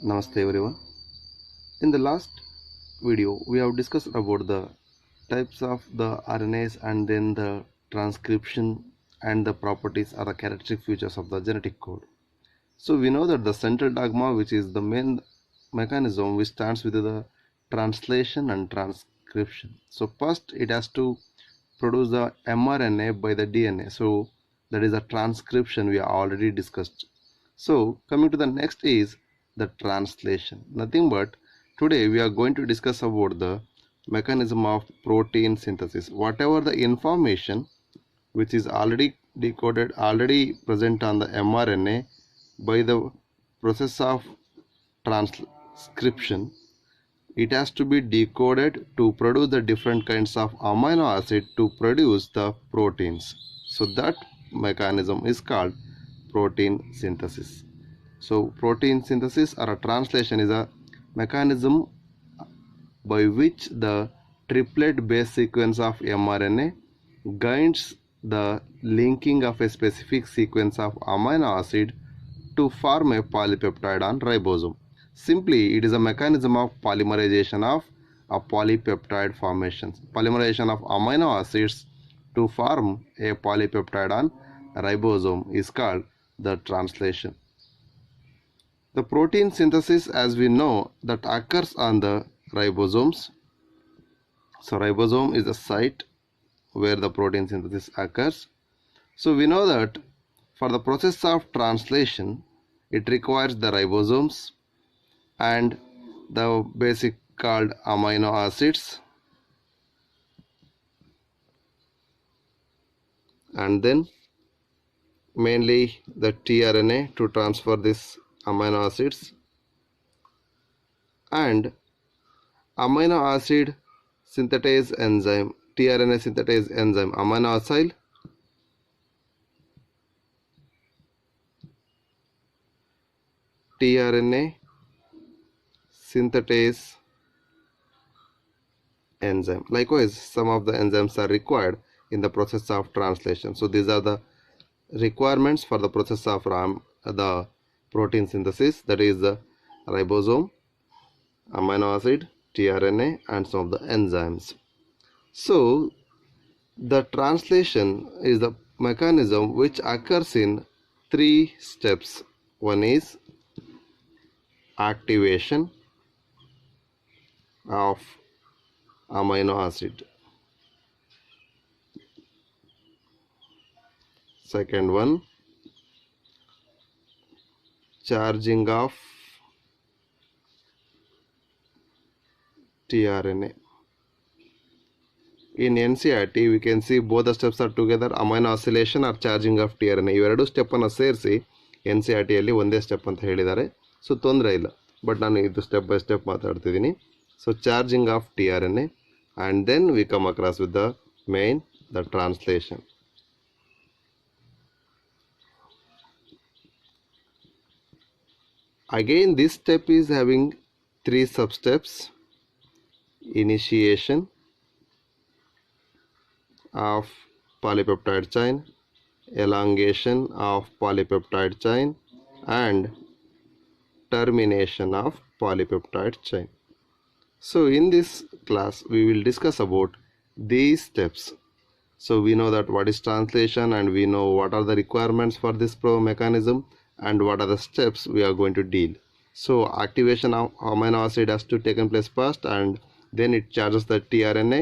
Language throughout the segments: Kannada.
Namaste everyone. In the last video, we have discussed about the types of the RNAs and then the transcription and the properties or the characteristic features of the genetic code. So we know that the central dogma, which is the main mechanism which stands with the translation and transcription. So first it has to produce the mRNA by the DNA. So that is a transcription we already discussed. So coming to the next is the translation. Nothing but today we are going to discuss about the mechanism of protein synthesis. Whatever the information which is already decoded, already present on the mRNA by the process of transcription, it has to be decoded to produce the different kinds of amino acid to produce the proteins. So that mechanism is called protein synthesis. So protein synthesis or a translation is a mechanism by which the triplet base sequence of mRNA guides the linking of a specific sequence of amino acid to form a polypeptide on ribosome. Simply, it is a mechanism of polymerization of a polypeptide formation. Polymerization of amino acids to form a polypeptide on ribosome is called the translation. The protein synthesis, as we know, that occurs on the ribosomes. So ribosome is the site where the protein synthesis occurs. So we know that for the process of translation, it requires the ribosomes and the basic called amino acids, and then mainly the tRNA to transfer this amino acids, and amino acid synthetase enzyme, tRNA synthetase enzyme amino acyl, tRNA synthetase enzyme. Likewise, some of the enzymes are required in the process of translation. So these are the requirements for the process of the protein synthesis, that is the ribosome, amino acid, tRNA, and some of the enzymes. So the translation is the mechanism which occurs in three steps. One is activation of amino acid. Second one, charging of tRNA. In NCERT, we can see both the steps are together, amino acylation or charging of tRNA. ಇವೆರಡು ಸ್ಟೆಪ್ಪನ್ನು ಸೇರಿಸಿ NCERT ಅಲ್ಲಿ ಒಂದೇ ಸ್ಟೆಪ್ ಅಂತ ಹೇಳಿದ್ದಾರೆ. ಸೊ ತೊಂದರೆ ಇಲ್ಲ, ಬಟ್ ನಾನು ಇದು ಸ್ಟೆಪ್ ಬೈ ಸ್ಟೆಪ್ ಮಾತಾಡ್ತಿದ್ದೀನಿ. So charging of tRNA, and then we come across with the main, the translation. Again, this step is having three substeps: initiation of polypeptide chain, elongation of polypeptide chain, and termination of polypeptide chain. So in this class we will discuss about these steps. So we know that what is translation, and we know what are the requirements for this mechanism, and what are the steps we are going to deal. So activation of amino acid has to take place first, and then it charges the tRNA.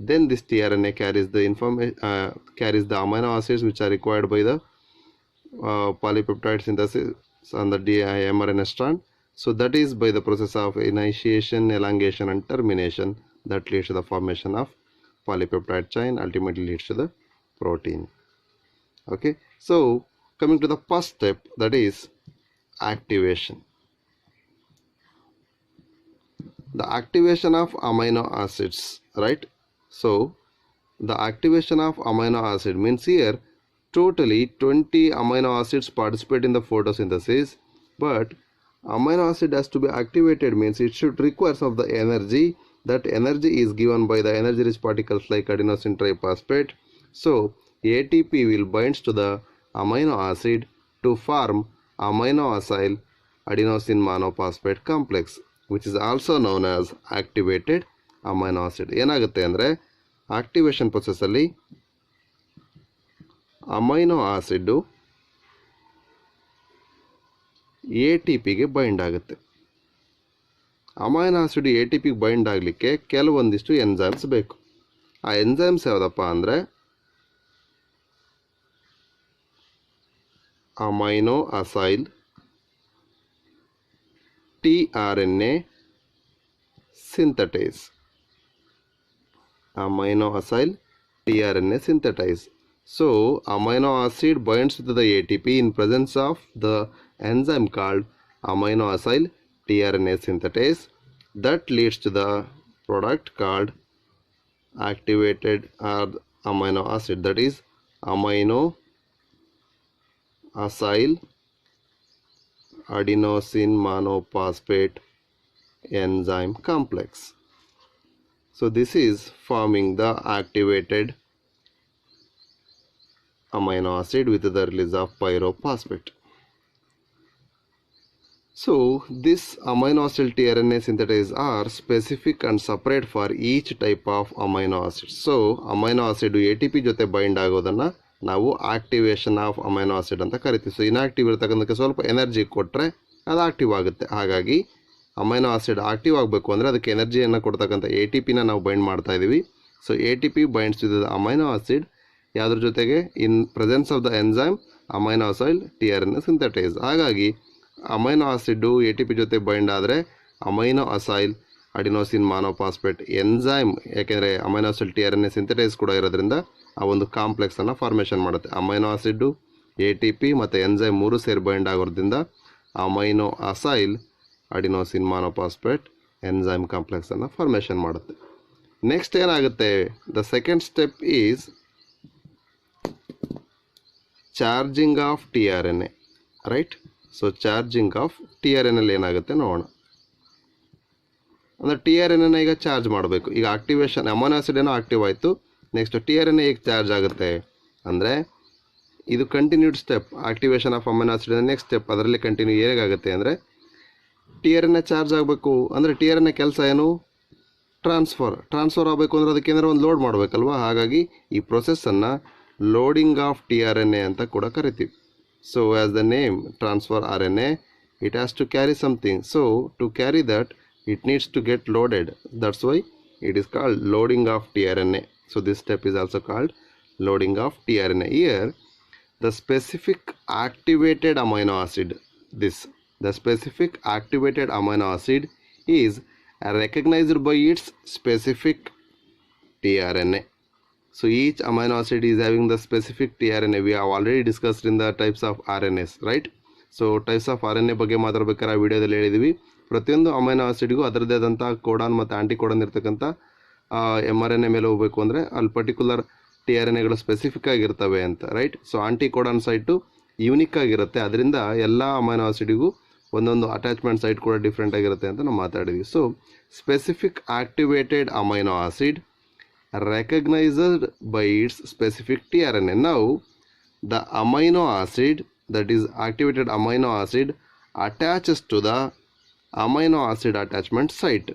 Then this tRNA carries the carries the amino acids which are required by the polypeptide synthesis on the mRNA strand. So that is by the process of initiation, elongation, and termination that leads to the formation of polypeptide chain, ultimately leads to the protein. Okay, so coming to the first step, that is activation. The activation of amino acids, right? So the activation of amino acid means here totally 20 amino acids participate in the photosynthesis, but amino acid has to be activated means it should require some of the energy. That energy is given by the energy rich particles like adenosine triphosphate. So ATP will bind to the amino acid to form amino acyl adenosine monophosphate complex, which is also known as activated amino acid. ಏನಾಗುತ್ತೆ ಅಂದರೆ ಆಕ್ಟಿವೇಶನ್ ಪ್ರೊಸೆಸ್ಸಲ್ಲಿ ಅಮೈನೋ ಆಸಿಡ್ಡು ATPಗೆ ಬೈಂಡ್ ಆಗುತ್ತೆ. ಅಮೈನೋ ಆಸಿಡ್ ATPಗೆ ಬೈಂಡ್ ಆಗಲಿಕ್ಕೆ ಕೆಲವೊಂದಿಷ್ಟು ಎನ್ಸೈಮ್ಸ್ ಬೇಕು. ಆ ಎನ್ಸೈಮ್ಸ್ ಯಾವುದಪ್ಪ ಅಂದರೆ amino acyl tRNA synthetase. Amino acyl tRNA synthetase. So amino acid binds to the ATP in presence of the enzyme called amino acyl tRNA synthetase. That leads to the product called activated amino acid, that is amino acyl adenosine monophosphate enzyme complex. So this is forming the activated amino acid with the release of pyrophosphate. So this amino acid tRNA synthetase are specific and separate for each type of amino acid. So amino acid ATP ಜೊತೆ ಬೈಂಡ್ ಆಗೋದನ್ನು ನಾವು ಆಕ್ಟಿವೇಶನ್ ಆಫ್ ಅಮೈನೋ ಆಸಿಡ್ ಅಂತ ಕರಿತೀವಿ. ಸೊ ಇನ್ಆಕ್ಟಿವ್ ಇರತಕ್ಕಂಥಕ್ಕೆ ಸ್ವಲ್ಪ ಎನರ್ಜಿ ಕೊಟ್ಟರೆ ಅದು ಆಕ್ಟಿವ್ ಆಗುತ್ತೆ. ಹಾಗಾಗಿ ಅಮೈನೋ ಆಸಿಡ್ ಆಕ್ಟಿವ್ ಆಗಬೇಕು ಅಂದರೆ ಅದಕ್ಕೆ ಎನರ್ಜಿಯನ್ನು ಕೊಡ್ತಕ್ಕಂಥ ATPನ ನಾವು ಬೈಂಡ್ ಮಾಡ್ತಾ ಇದ್ದೀವಿ. So ATP binds with the amino acid, ಯಾವುದ್ರ ಜೊತೆಗೆ in presence of the enzyme amino acyl tRNA synthetase. ಹಾಗಾಗಿ ಅಮೈನೋ ಆಸಿಡ್ಡು ATP ಜೊತೆ ಬೈಂಡ್ ಆದರೆ amino acyl adenosine monophosphate enzyme, ಯಾಕೆಂದರೆ ಅಮೈನೋ ಆಸಿಡ್ tRNA ಸಿಂಥಟೈಸ್ ಕೂಡ ಇರೋದ್ರಿಂದ ಆ ಒಂದು ಕಾಂಪ್ಲೆಕ್ಸನ್ನು ಫಾರ್ಮೇಷನ್ ಮಾಡುತ್ತೆ. ಅಮೈನೋ ಆಸಿಡ್ಡು ATP ಮತ್ತು ಎನ್ಸೈಮ್ ಮೂರು ಸೇರಿ ಬೈಂಡ್ ಆಗೋದ್ರಿಂದ amino acyl adenosine monophosphate enzyme ಕಾಂಪ್ಲೆಕ್ಸನ್ನು ಫಾರ್ಮೇಷನ್ ಮಾಡುತ್ತೆ. ನೆಕ್ಸ್ಟ್ ಏನಾಗುತ್ತೆ, the second step is charging of tRNA, right. So charging of tRNA ಏನಾಗುತ್ತೆ ನೋಡೋಣ. ಅಂದರೆ tRNA ಈಗ ಚಾರ್ಜ್ ಮಾಡಬೇಕು. ಈಗ ಆಕ್ಟಿವೇಶನ್ ಅಮೈನೋ ಆಸಿಡ್ ಏನೋ ಆಕ್ಟಿವ್ ಆಯಿತು, ನೆಕ್ಸ್ಟ್ tRNA ಹೇಗೆ ಚಾರ್ಜ್ ಆಗುತ್ತೆ ಅಂದರೆ ಇದು continued step. Activation of amino acid next step, ಅದರಲ್ಲಿ ಕಂಟಿನ್ಯೂ ಹೇಗಾಗುತ್ತೆ ಅಂದರೆ tRNA ಚಾರ್ಜ್ ಆಗಬೇಕು ಅಂದರೆ tRNA ಕೆಲಸ ಏನು, ಟ್ರಾನ್ಸ್ಫರ್ ಆಗಬೇಕು ಅಂದರೆ ಅದಕ್ಕೆ ಏನಾದ್ರು ಒಂದು ಲೋಡ್ ಮಾಡಬೇಕಲ್ವ. ಹಾಗಾಗಿ ಈ ಪ್ರೊಸೆಸ್ಸನ್ನು ಲೋಡಿಂಗ್ ಆಫ್ tRNA ಅಂತ ಕೂಡ ಕರಿತೀವಿ. So as the name transfer RNA, it has to carry something. So to carry that it needs to get loaded. That's why it is called loading of tRNA. So this step is also called loading of tRNA. Here the specific activated amino acid, the specific activated amino acid is recognized by its specific tRNA. So each amino acid is having the specific tRNA. We have already discussed in the types of RNAs, right? So types of RNA ಬಗ್ಗೆ ಮಾತಾಡ್ಬೇಕಾದ್ರೆ ಆ ವಿಡಿಯೋದಲ್ಲಿ ಹೇಳಿದ್ದೀವಿ. ಪ್ರತಿಯೊಂದು ಅಮೈನೋ ಆಸಿಡ್ಗೂ ಅದರದ್ದೇ ಆದಂಥ ಕೋಡಾನ್ ಮತ್ತು ಆ್ಯಂಟಿ ಕೋಡಾನ್ ಇರ್ತಕ್ಕಂಥ mRNA ಮೇಲೆ ಹೋಗಬೇಕು ಅಂದರೆ ಅಲ್ಲಿ ಪರ್ಟಿಕ್ಯುಲರ್ tRNAಗಳು ಸ್ಪೆಸಿಫಿಕ್ ಆಗಿರ್ತವೆ ಅಂತ, ರೈಟ್. ಸೊ ಆ್ಯಂಟಿ ಕೋಡಾನ್ ಸೈಟು ಯೂನಿಕ್ ಆಗಿರುತ್ತೆ, ಅದರಿಂದ ಎಲ್ಲ ಅಮೈನೋ ಆಸಿಡ್ಗೂ ಒಂದೊಂದು ಅಟ್ಯಾಚ್ಮೆಂಟ್ ಸೈಟ್ ಕೂಡ ಡಿಫ್ರೆಂಟ್ ಆಗಿರುತ್ತೆ ಅಂತ ನಾವು ಮಾತಾಡಿದ್ವಿ. So specific activated amino acid recognized by its specific tRNA. Now the amino acid, that is activated amino acid, attaches to the amino acid attachment site.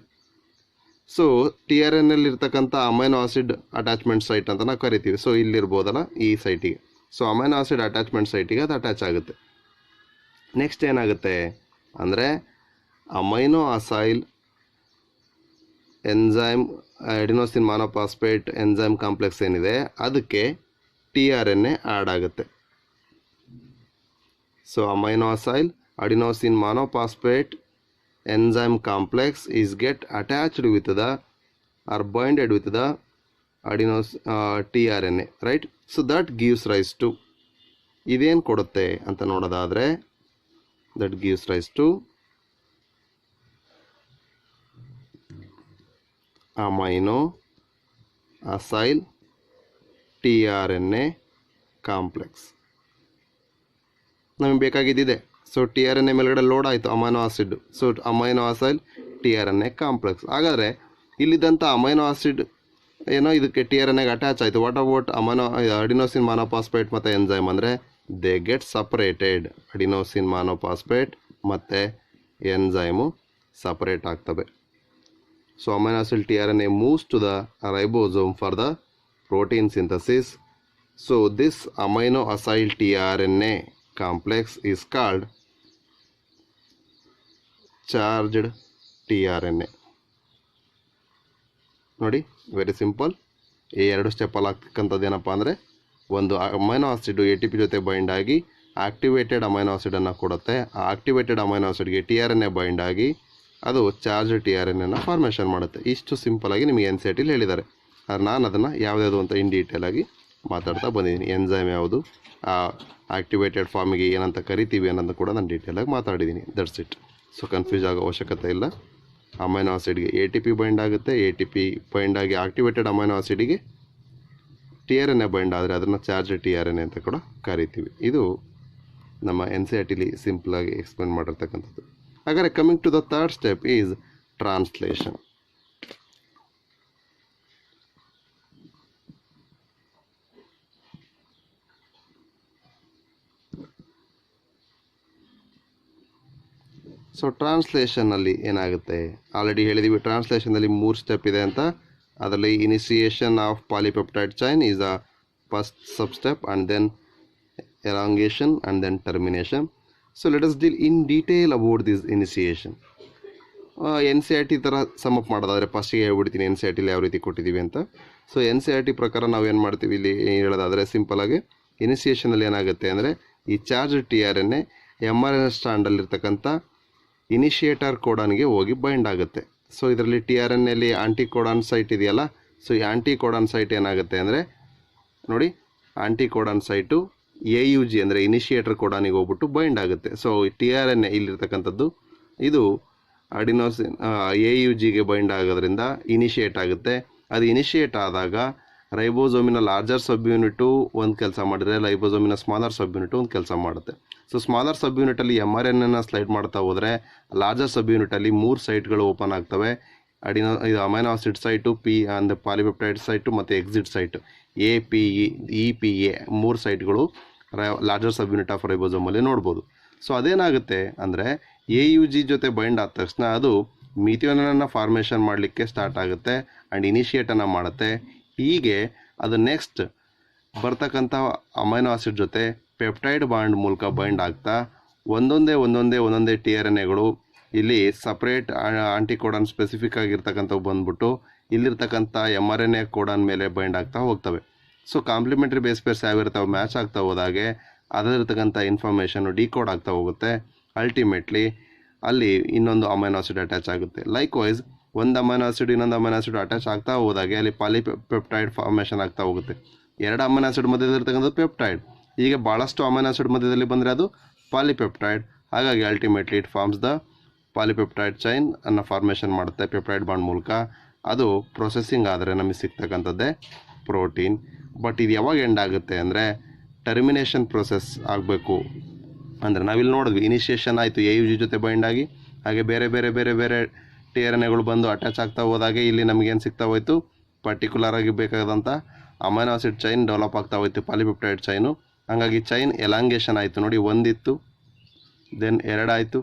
So tRNA ಇರ್ತಕ್ಕಂಥ ಅಮೈನೋ ಆಸಿಡ್ ಅಟ್ಯಾಚ್ಮೆಂಟ್ ಸೈಟ್ ಅಂತ ನಾವು ಕರಿತೀವಿ. ಸೊ ಇಲ್ಲಿರ್ಬೋದಲ್ಲ ಈ ಸೈಟಿಗೆ, ಸೊ ಅಮೈನೋ ಆಸಿಡ್ ಅಟ್ಯಾಚ್ಮೆಂಟ್ ಸೈಟಿಗೆ ಅದು ಅಟ್ಯಾಚ್ ಆಗುತ್ತೆ. ನೆಕ್ಸ್ಟ್ ಏನಾಗುತ್ತೆ ಅಂದರೆ amino acyl enzyme adenosine monophosphate enzyme complex ಏನಿದೆ ಅದಕ್ಕೆ tRNA ಆ್ಯಡ್ ಆಗುತ್ತೆ. ಸೊ ಅಮೈನೋ ಅಸೈಲ್ ಅಡಿನೋಸಿನ್ ಮಾನೋಫಾಸ್ಫೇಟ್ enzyme complex is get attached with the or binded with the tRNA, right. So that gives rise to ಇದೇನು ಕೊಡುತ್ತೆ ಅಂತ ನೋಡೋದಾದರೆ that gives rise to amino acyl tRNA complex. ನಮಗೆ ಬೇಕಾಗಿದ್ದಿದೆ. ಸೊ tRNA ಮೇಲ್ಗಡೆ ಲೋಡ್ ಆಯಿತು amino acid. So amino acyl tRNA complex. ಹಾಗಾದರೆ ಇಲ್ಲಿದ್ದಂಥ ಅಮೈನೋ ಆಸಿಡ್ ಏನೋ ಇದಕ್ಕೆ tRNAಗೆ ಅಟ್ಯಾಚ್ ಆಯಿತು. ವಾಟ್ ಅಬೌಟ್ ಅಡಿನೋಸಿನ್ ಮಾನೋಫಾಸ್ಫೇಟ್ ಮತ್ತು ಎನ್ಸೈಮ್ ಅಂದರೆ they get separated. Adenosine monophosphate ಮತ್ತು ಎಂಜೈಮು ಸಪರೇಟ್ ಆಗ್ತವೆ. So amino acid tRNA moves to the ribosome for the protein synthesis. So this amino acyl tRNA complex is called charged tRNA. ನೋಡಿ, ವೆರಿ ಸಿಂಪಲ್. ಈ ಎರಡು ಸ್ಟೆಪ್ಪಲ್ಲಿ ಆಗ್ತಕ್ಕಂಥದ್ದು ಏನಪ್ಪ ಅಂದರೆ, ಒಂದು ಅಮೈನೋ ಆಸಿಡ್ ATP ಜೊತೆ ಬೈಂಡ್ ಆಗಿ ಆಕ್ಟಿವೇಟೆಡ್ ಅಮೈನೋ ಆಸಿಡನ್ನು ಕೊಡುತ್ತೆ. ಆ ಆಕ್ಟಿವೇಟೆಡ್ ಅಮೈನೋ ಆಸಿಡ್ಗೆ tRNA ಬೈಂಡ್ ಆಗಿ ಅದು ಚಾರ್ಜ್ tRNAನ ಫಾರ್ಮೇಷನ್ ಮಾಡುತ್ತೆ. ಇಷ್ಟು ಸಿಂಪಲಾಗಿ ನಿಮಗೆ NCERT ಹೇಳಿದ್ದಾರೆ. ನಾನು ಅದನ್ನು ಯಾವುದ್ಯಾವುದು ಅಂತ ಇನ್ ಡೀಟೇಲಾಗಿ ಮಾತಾಡ್ತಾ ಬಂದಿದ್ದೀನಿ. ಎಂಜೈಮ್ ಯಾವುದು, ಆ ಆಕ್ಟಿವೇಟೆಡ್ ಫಾರ್ಮಿಗೆ ಏನಂತ ಕರಿತೀವಿ ಅನ್ನೋದು ಕೂಡ ನಾನು ಡೀಟೇಲಾಗಿ ಮಾತಾಡಿದ್ದೀನಿ. That's it. ಸೊ ಕನ್ಫ್ಯೂಸ್ ಆಗೋ ಅವಶ್ಯಕತೆ ಇಲ್ಲ. ಅಮೈನೋ ಆಸಿಡ್ಗೆ ATP ಬೈಂಡ್ ಆಗುತ್ತೆ, ATP ಬೈಂಡ್ ಆಗಿ ಆಕ್ಟಿವೇಟೆಡ್ ಅಮೈನೋ ಆಸಿಡ್ಗೆ tRNA ಬೈಂಡ್ ಆದರೆ ಅದನ್ನು ಚಾರ್ಜ್ tRNA ಅಂತ ಕೂಡ ಕರಿತೀವಿ. ಇದು ನಮ್ಮ NCERTಲಿ ಸಿಂಪಲಾಗಿ ಎಕ್ಸ್ಪ್ಲೇನ್ ಮಾಡಿರ್ತಕ್ಕಂಥದ್ದು. ಹಾಗಾದರೆ coming to the third step is translation. So ಟ್ರಾನ್ಸ್ಲೇಷನ್ನಲ್ಲಿ ಏನಾಗುತ್ತೆ, ಆಲ್ರೆಡಿ ಹೇಳಿದ್ದೀವಿ ಟ್ರಾನ್ಸ್ಲೇಷನಲ್ಲಿ 3 ಸ್ಟೆಪ್ ಇದೆ ಅಂತ. ಅದರಲ್ಲಿ initiation of polypeptide chain is a first sub step, and then elongation and then termination. So let us deal in detail about this initiation. NCERT ಥರ ಸಮಪ್ ಮಾಡೋದಾದರೆ ಫಸ್ಟಿಗೆ ಹೇಳ್ಬಿಡ್ತೀನಿ NCERTಲಿ ಯಾವ ರೀತಿ ಕೊಟ್ಟಿದ್ದೀವಿ ಅಂತ. ಸೊ NCERT ಪ್ರಕಾರ ನಾವು ಏನು ಮಾಡ್ತೀವಿ ಇಲ್ಲಿ ಹೇಳೋದಾದರೆ ಸಿಂಪಲಾಗಿ ಇನಿಷಿಯೇಷನಲ್ಲಿ ಏನಾಗುತ್ತೆ ಅಂದರೆ, ಈ ಚಾರ್ಜ್ tRNA mRNA ಸ್ಟ್ಯಾಂಡಲ್ಲಿರ್ತಕ್ಕಂಥ ಇನಿಷಿಯೇಟರ್ ಕೋಡಾನ್ಗೆ ಹೋಗಿ ಬೈಂಡ್ ಆಗುತ್ತೆ. ಸೊ ಇದರಲ್ಲಿ tRNAಲಿ ಆಂಟಿಕೋಡಾನ್ ಸೈಟ್ ಇದೆಯಲ್ಲ, ಸೊ ಈ ಆಂಟಿಕೋಡಾನ್ ಸೈಟ್ ಏನಾಗುತ್ತೆ ಅಂದರೆ ನೋಡಿ, ಆಂಟಿಕೋಡಾನ್ ಸೈಟು AUG ಅಂದರೆ ಇನಿಷಿಯೇಟರ್ ಕೋಡಾನಿಗೆ ಹೋಗ್ಬಿಟ್ಟು ಬೈಂಡ್ ಆಗುತ್ತೆ. ಸೊ tRNA ಇಲ್ಲಿರ್ತಕ್ಕಂಥದ್ದು ಇದು ಅಡಿನೋಸಿನ್ AUGಗೆ ಬೈಂಡ್ ಆಗೋದ್ರಿಂದ ಇನಿಷಿಯೇಟ್ ಆಗುತ್ತೆ. ಅದು ಇನಿಷಿಯೇಟ್ ಆದಾಗ ರೈಬೋಸೋಮಿನ ಲಾರ್ಜರ್ ಸಬ್ ಯೂನಿಟು ಒಂದು ಕೆಲಸ ಮಾಡಿದರೆ ರೈಬೋಸೋಮಿನ ಸ್ಮಾಲರ್ ಸಬ್ ಯೂನಿಟು ಒಂದು ಕೆಲಸ ಮಾಡುತ್ತೆ. ಸೊ ಸ್ಮಾಲರ್ ಸಬ್ ಯೂನಿಟಲ್ಲಿ mRNAನ ಸ್ಲೈಡ್ ಮಾಡ್ತಾ ಹೋದರೆ ಲಾರ್ಜರ್ ಸಬ್ ಯೂನಿಟಲ್ಲಿ 3 ಸೈಟ್ಗಳು ಓಪನ್ ಆಗ್ತವೆ. ಇದು ಅಮೈನೋ ಆಸಿಡ್ ಸೈಟು, ಅಂದರೆ ಪಾಲಿಪೆಪ್ಟೈಡ್ ಸೈಟು ಮತ್ತು ಎಕ್ಸಿಟ್ ಸೈಟು APE, EPA 3 ಸೈಟ್ಗಳು ಲಾರ್ಜರ್ ಸಬ್ ಯೂನಿಟ್ ಆಫ್ ರೈಬೋಸೋಮಲ್ಲಿ ನೋಡ್ಬೋದು. ಸೊ ಅದೇನಾಗುತ್ತೆ ಅಂದರೆ AUG ಜೊತೆ ಬೈಂಡ್ ಆದ ತಕ್ಷಣ ಅದು ಮಿಥಿಯೋನನ್ನು ಫಾರ್ಮೇಷನ್ ಮಾಡಲಿಕ್ಕೆ ಸ್ಟಾರ್ಟ್ ಆಗುತ್ತೆ ಆ್ಯಂಡ್ ಇನಿಷಿಯೇಟನ್ನು ಮಾಡುತ್ತೆ. ಹೀಗೆ ಅದು ನೆಕ್ಸ್ಟ್ ಬರ್ತಕ್ಕಂಥ ಅಮೈನೋ ಆಸಿಡ್ ಜೊತೆ ಪೆಪ್ಟೈಡ್ ಬಾಂಡ್ ಮೂಲಕ ಬೈಂಡ್ ಆಗ್ತಾ ಒಂದೊಂದೇ tRNAಗಳು ಇಲ್ಲಿ ಸಪ್ರೇಟ್ ಆಂಟಿಕೋಡಾನ್ ಸ್ಪೆಸಿಫಿಕ್ ಆಗಿರ್ತಕ್ಕಂಥವು ಬಂದ್ಬಿಟ್ಟು ಇಲ್ಲಿರ್ತಕ್ಕಂಥ mRNA ಕೋಡಾನ್ ಮೇಲೆ ಬೈಂಡ್ ಆಗ್ತಾ ಹೋಗ್ತವೆ. ಸೊ ಕಾಂಪ್ಲಿಮೆಂಟ್ರಿ ಬೇಸ್ ಪೇರ್ಸ್ ಯಾವಿರ್ತಾವೆ ಮ್ಯಾಚ್ ಆಗ್ತಾ ಹೋದಾಗೆ ಅದರಲ್ಲಿರ್ತಕ್ಕಂಥ ಇನ್ಫಾರ್ಮೇಷನ್ನು ಡಿಕೋಡ್ ಆಗ್ತಾ ಹೋಗುತ್ತೆ. ಅಲ್ಟಿಮೇಟ್ಲಿ ಅಲ್ಲಿ ಇನ್ನೊಂದು ಅಮೈನೋ ಆಸಿಡ್ ಅಟ್ಯಾಚ್ ಆಗುತ್ತೆ. ಲೈಕ್ ವೈಸ್ ಒಂದು ಅಮೈನೋ ಆಸಿಡ್ ಇನ್ನೊಂದು ಅಮೈನೋ ಆಸಿಡ್ ಅಟ್ಯಾಚ್ ಆಗ್ತಾ ಹೋದಾಗೆ ಅಲ್ಲಿ ಪಾಲಿಪೆಪ್ಟೈಡ್ ಫಾರ್ಮೇಷನ್ ಆಗ್ತಾ ಹೋಗುತ್ತೆ. 2 ಅಮೈನೋ ಆಸಿಡ್ ಮಧ್ಯದಲ್ಲಿರ್ತಕ್ಕಂಥ ಪೆಪ್ಟೈಡ್, ಈಗ ಭಾಳಷ್ಟು ಅಮೈನೋ ಆಸಿಡ್ ಮಧ್ಯದಲ್ಲಿ ಬಂದರೆ ಅದು ಪಾಲಿಪೆಪ್ಟೈಡ್. ಹಾಗಾಗಿ ultimately it forms the polypeptide chain ಅನ್ನು ಫಾರ್ಮೇಷನ್ ಮಾಡುತ್ತೆ ಪೆಪ್ಟೈಡ್ ಬಾಂಡ್ ಮೂಲಕ. ಅದು ಪ್ರೊಸೆಸಿಂಗ್ ಆದರೆ ನಮಗೆ ಸಿಗ್ತಕ್ಕಂಥದ್ದೇ ಪ್ರೋಟೀನ್. ಬಟ್ ಇದು ಯಾವಾಗ ಎಂಡ್ ಆಗುತ್ತೆ ಅಂದರೆ ಟರ್ಮಿನೇಷನ್ ಪ್ರೊಸೆಸ್ ಆಗಬೇಕು. ಅಂದರೆ ನಾವಿಲ್ಲಿ ನೋಡಿದ್ವಿ ಇನಿಷಿಯೇಷನ್ ಆಯಿತು AUG ಜೊತೆ ಬೈಂಡ್ ಆಗಿ, ಹಾಗೆ ಬೇರೆ tRNAಗಳು ಬಂದು ಅಟ್ಯಾಚ್ ಆಗ್ತಾ ಹೋದಾಗೆ ಇಲ್ಲಿ ನಮಗೇನು ಸಿಗ್ತಾ ಹೋಯಿತು, ಪರ್ಟಿಕ್ಯುಲರ್ ಆಗಿ ಬೇಕಾದಂಥ ಅಮೈನೋ ಆಸಿಡ್ ಚೈನ್ ಡೆವಲಪ್ ಆಗ್ತಾ ಹೋಯ್ತು, ಪಾಲಿಪೆಪ್ಟೈಡ್ ಚೈನು. ಹಾಗಾಗಿ ಚೈನ್ ಎಲಾಂಗೇಷನ್ ಆಯಿತು. ನೋಡಿ, 1 ಇತ್ತು, ದೆನ್ 2 ಆಯಿತು,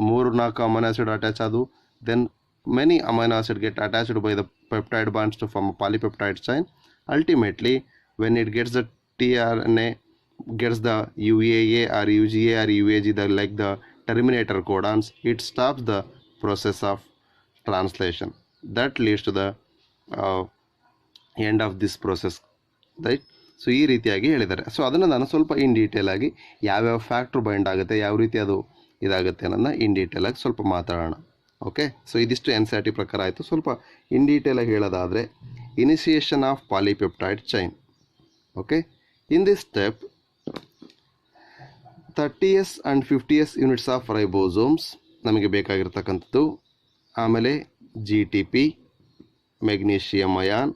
3-4 ಅಮೈನೋ ಆಸಿಡ್ ಅಟ್ಯಾಚ್ ಆದವು, then many amino acid get attached by the peptide bonds to form a polypeptide chain. Ultimately, when it gets the tRNA, gets the UAA or UGA or UAG, like the terminator codons, it stops the process of translation. That leads to the end of this process, right? So ಈ ರೀತಿಯಾಗಿ ಹೇಳಿದ್ದಾರೆ. ಸೊ ಅದನ್ನು ನಾನು ಸ್ವಲ್ಪ ಇನ್ ಡೀಟೇಲಾಗಿ ಯಾವ್ಯಾವ ಫ್ಯಾಕ್ಟ್ರ್ ಬೈಂಡ್ ಆಗುತ್ತೆ, ಯಾವ ರೀತಿ ಅದು ಇದಾಗುತ್ತೆ ಅನ್ನೋದನ್ನ ಇನ್ ಡೀಟೇಲಾಗಿ ಸ್ವಲ್ಪ ಮಾತಾಡೋಣ. ಓಕೆ, ಸೊ ಇದಿಷ್ಟು NCERT ಪ್ರಕಾರ ಆಯಿತು. ಸ್ವಲ್ಪ ಇನ್ ಡೀಟೇಲಾಗಿ ಹೇಳೋದಾದರೆ initiation of polypeptide chain. Okay, in this step 30s and 50s units of ribosomes ನಮಗೆ ಬೇಕಾಗಿರ್ತಕ್ಕಂಥದ್ದು. ಆಮೇಲೆ GTP, magnesium ion,